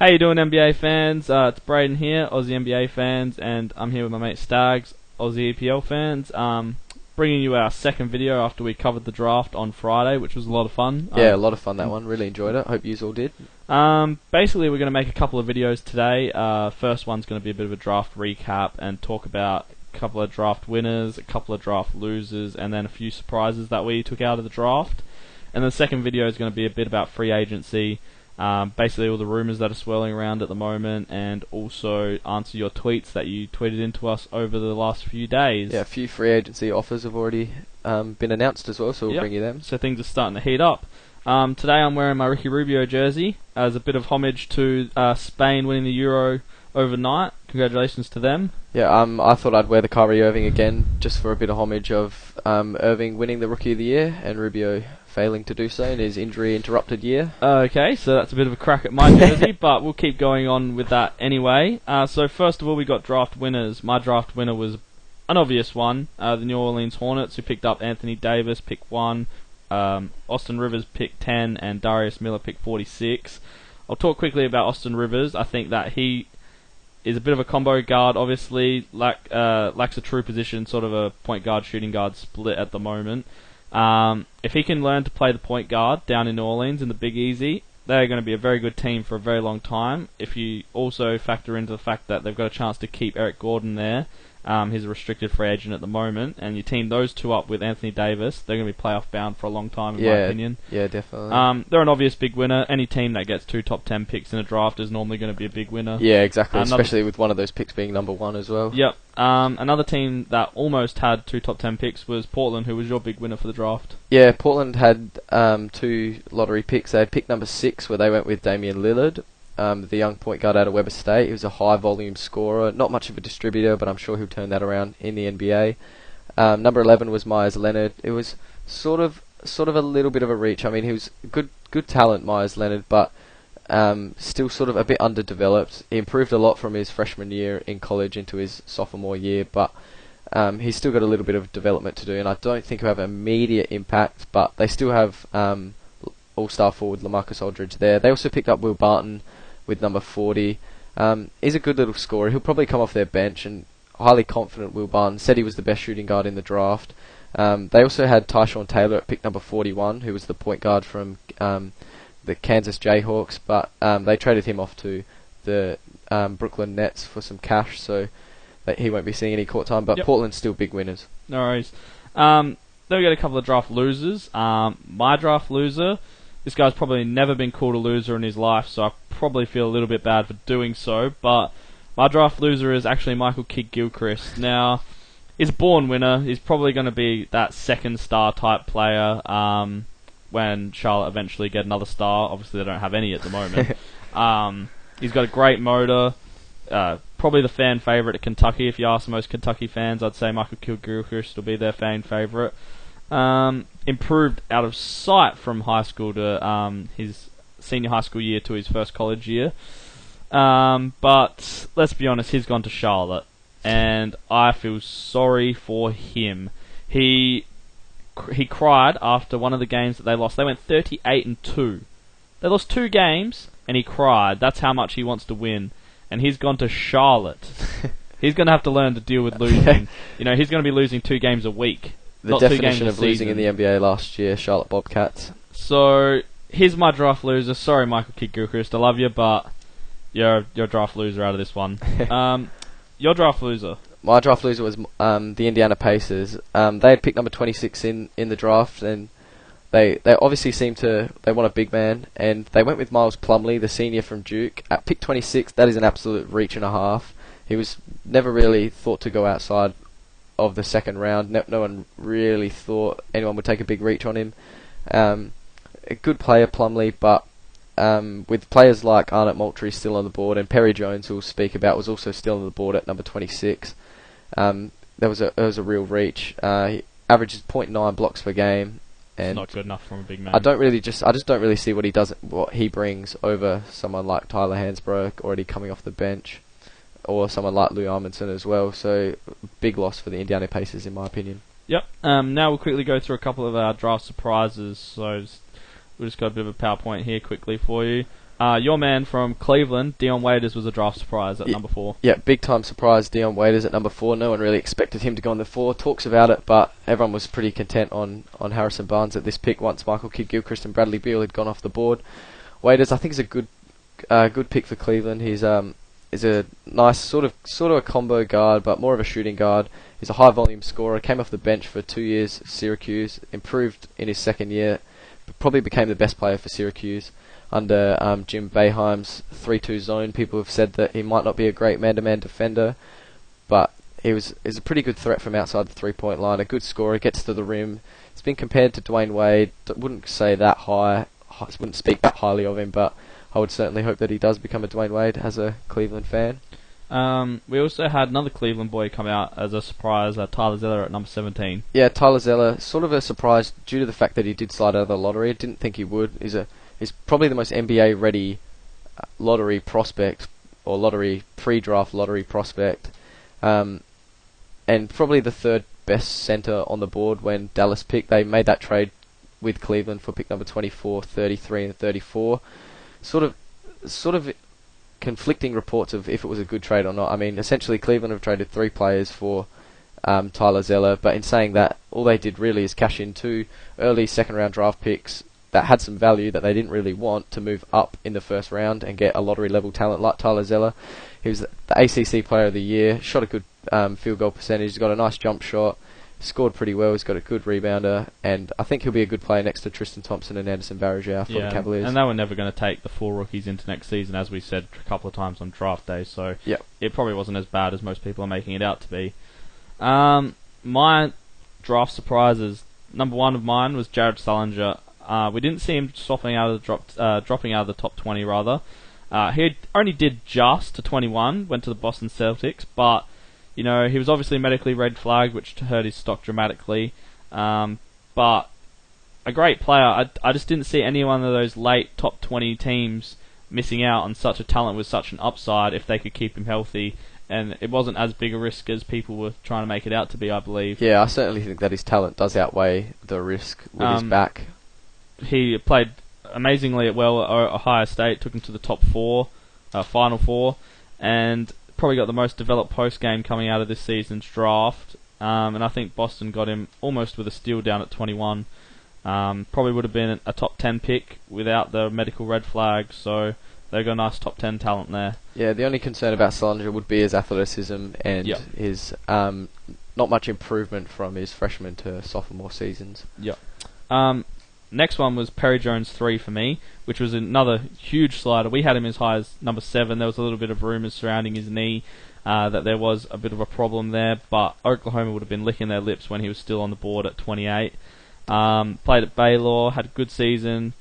How you doing, NBA fans? It's Braden here, Aussie NBA fans, and I'm here with my mate Stags, Aussie EPL fans. Bringing you our second video after we covered the draft on Friday, which was a lot of fun. Yeah, a lot of fun, that one. Really enjoyed it. Hope you all did. Basically, we're going to make a couple of videos today. First one's going to be a bit of a draft recap and talk about a couple of draft winners, a couple of draft losers, and then a few surprises that we took out of the draft. And the second video is going to be a bit about free agency. Basically all the rumours that are swirling around at the moment, and also answer your tweets that you tweeted into us over the last few days. Yeah, a few free agency offers have already been announced as well, so we'll bring you them. So things are starting to heat up. Today I'm wearing my Ricky Rubio jersey as a bit of homage to Spain winning the Euro overnight. Congratulations to them. Yeah, I thought I'd wear the Kyrie Irving again, just for a bit of homage of Irving winning the Rookie of the Year and Rubio failing to do so in his injury-interrupted year. Okay, so that's a bit of a crack at my jersey, but we'll keep going on with that anyway. So first of all, we got draft winners. My draft winner was an obvious one, the New Orleans Hornets, who picked up Anthony Davis, pick 1, Austin Rivers, pick 10, and Darius Miller, pick 46. I'll talk quickly about Austin Rivers. I think that he is a bit of a combo guard, obviously, lacks a true position, sort of a point guard, shooting guard split at the moment. If he can learn to play the point guard down in New Orleans in the Big Easy, they're going to be a very good team for a very long time. If you also factor into the fact that they've got a chance to keep Eric Gordon there, he's a restricted free agent at the moment, and you team those two up with Anthony Davis, they're going to be playoff bound for a long time, in my opinion. Yeah, definitely. They're an obvious big winner. Any team that gets 2 top 10 picks in a draft is normally going to be a big winner. Yeah, exactly, especially with one of those picks being number 1 as well. Yep. Another team that almost had 2 top 10 picks was Portland, who was your big winner for the draft. Yeah, Portland had 2 lottery picks. They had pick number 6, where they went with Damian Lillard, the young point guard out of Weber State. He was a high-volume scorer, not much of a distributor, but I'm sure he'll turn that around in the NBA. Number 11 was Myers Leonard. It was sort of a little bit of a reach. I mean, he was good talent, Myers Leonard, but still sort of a bit underdeveloped. He improved a lot from his freshman year in college into his sophomore year, but he's still got a little bit of development to do, and I don't think he'll have immediate impact, but they still have all-star forward LaMarcus Aldridge there. They also picked up Will Barton with number 40. He's a good little scorer. He'll probably come off their bench, and highly confident Will Barton said he was the best shooting guard in the draft. They also had Tyshawn Taylor at pick number 41, who was the point guard from the Kansas Jayhawks, but they traded him off to the Brooklyn Nets for some cash, so that he won't be seeing any court time, but Portland's still big winners. No worries. Then we got a couple of draft losers. My draft loser, this guy's probably never been called a loser in his life, so I probably feel a little bit bad for doing so, but my draft loser is actually Michael Kidd-Gilchrist. Now, he's a born winner. He's probably going to be that second star type player when Charlotte eventually get another star. Obviously, they don't have any at the moment. He's got a great motor. Probably the fan favourite at Kentucky. If you ask most Kentucky fans, I'd say Michael Kidd-Gilchrist will be their fan favourite. Improved out of sight from high school to his senior high school year to his first college year. But let's be honest, he's gone to Charlotte, and I feel sorry for him. He cried after one of the games that they lost. They went 38-2. They lost 2 games, and he cried. That's how much he wants to win. And he's gone to Charlotte. He's going to have to learn to deal with losing. You know, he's going to be losing 2 games a week. The definition of losing in the NBA last year, Charlotte Bobcats. So, here's my draft loser. Sorry, Michael Kidd-Gilchrist, I love you, but you're a draft loser out of this one. Your draft loser. My draft loser was the Indiana Pacers. They had picked number 26 in the draft, and they obviously they want a big man, and they went with Miles Plumlee, the senior from Duke. At pick 26, that is an absolute reach and a half. He was never really thought to go outside of the second round. No one really thought anyone would take a big reach on him. A good player, Plumlee, but with players like Arnett Moultrie still on the board, and Perry Jones, who we'll speak about, was also still on the board at number 26. There was a real reach. He averages 0.9 blocks per game, and it's not good enough from a big man. I just don't really see what he brings over someone like Tyler Hansbrough already coming off the bench, or someone like Lou Armandson as well. So big loss for the Indiana Pacers, in my opinion. Yep. Now we'll quickly go through a couple of our draft surprises. So we've just got a bit of a PowerPoint here quickly for you. Your man from Cleveland, Dion Waiters, was a draft surprise at number 4. Yeah, big time surprise. Dion Waiters at number 4. No one really expected him to go on the 4. Talks about it, but everyone was pretty content on Harrison Barnes at this pick once Michael Kidd-Gilchrist and Bradley Beal had gone off the board. Waiters, I think, is a good pick for Cleveland. He's is a nice sort of a combo guard, but more of a shooting guard. He's a high volume scorer. Came off the bench for 2 years at Syracuse. Improved in his second year. Probably became the best player for Syracuse under Jim Boeheim's 3-2 zone. People have said that he might not be a great man-to-man defender, but is a pretty good threat from outside the three-point line. A good scorer, gets to the rim. He's been compared to Dwayne Wade. Wouldn't say that wouldn't speak that highly of him, but I would certainly hope that he does become a Dwayne Wade as a Cleveland fan. We also had another Cleveland boy come out as a surprise, Tyler Zeller at number 17. Yeah, Tyler Zeller, sort of a surprise due to the fact that he did slide out of the lottery. I didn't think he would. He's probably the most NBA-ready lottery prospect, or pre-draft lottery prospect, and probably the third best center on the board when Dallas picked. They made that trade with Cleveland for pick number 24, 33, and 34. Sort of conflicting reports of if it was a good trade or not. I mean, essentially Cleveland have traded 3 players for Tyler Zeller, but in saying that, all they did really is cash in 2 early second-round draft picks that had some value that they didn't really want to move up in the first round and get a lottery-level talent like Tyler Zeller. He was the ACC Player of the Year, shot a good field goal percentage, he's got a nice jump shot, scored pretty well, he's got a good rebounder, and I think he'll be a good player next to Tristan Thompson and Anderson Varejao for the Cavaliers. And they were never going to take the 4 rookies into next season, as we said a couple of times on draft day, so it probably wasn't as bad as most people are making it out to be. My draft surprises, number 1 of mine was Jared Sullinger. We didn't see him dropping out of the top 20 rather. He only did just to 21, went to the Boston Celtics, but he was obviously medically red flagged, which hurt his stock dramatically. But a great player. I just didn't see any one of those late top 20 teams missing out on such a talent with such an upside if they could keep him healthy. And it wasn't as big a risk as people were trying to make it out to be, I believe. Yeah, I certainly think that his talent does outweigh the risk with his back. He played amazingly well at Ohio State, took him to the top 4, Final 4, and probably got the most developed post game coming out of this season's draft. And I think Boston got him almost with a steal down at 21. Probably would have been a top 10 pick without the medical red flag, so they got a nice top 10 talent there. Yeah, the only concern about Sullinger would be his athleticism and his not much improvement from his freshman to sophomore seasons. Next one was Perry Jones 3 for me, which was another huge slider. We had him as high as number 7. There was a little bit of rumours surrounding his knee, that there was a bit of a problem there, but Oklahoma would have been licking their lips when he was still on the board at 28. Played at Baylor, had a good season,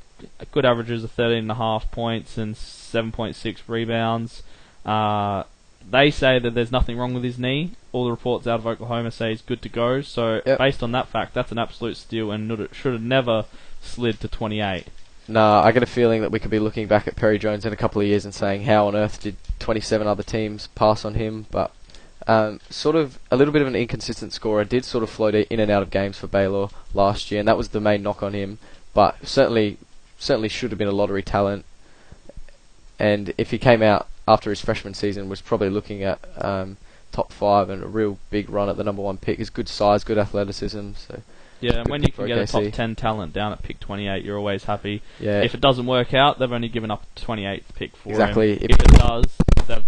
good averages of 13.5 points and 7.6 rebounds. They say that there's nothing wrong with his knee. All the reports out of Oklahoma say he's good to go. So based on that fact, that's an absolute steal and should have never slid to 28. Nah, I get a feeling that we could be looking back at Perry Jones in a couple of years and saying, how on earth did 27 other teams pass on him? But sort of a little bit of an inconsistent scorer. Did sort of float in and out of games for Baylor last year, and that was the main knock on him. But certainly should have been a lottery talent. And if he came out after his freshman season, was probably looking at top 5 and a real big run at the number 1 pick. He's good size, good athleticism. So yeah, and when you can get a top 10 talent down at pick 28, you're always happy. Yeah. If it doesn't work out, they've only given up a 28th pick for him. If it does, they've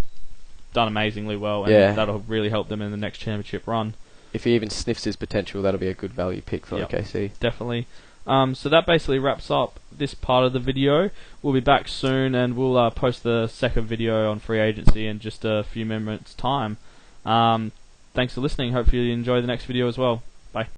done amazingly well, and that'll really help them in the next championship run. If he even sniffs his potential, that'll be a good value pick for OKC. Definitely. So that basically wraps up this part of the video. We'll be back soon, and we'll post the second video on free agency in just a few minutes' time. Thanks for listening. Hopefully you enjoy the next video as well. Bye.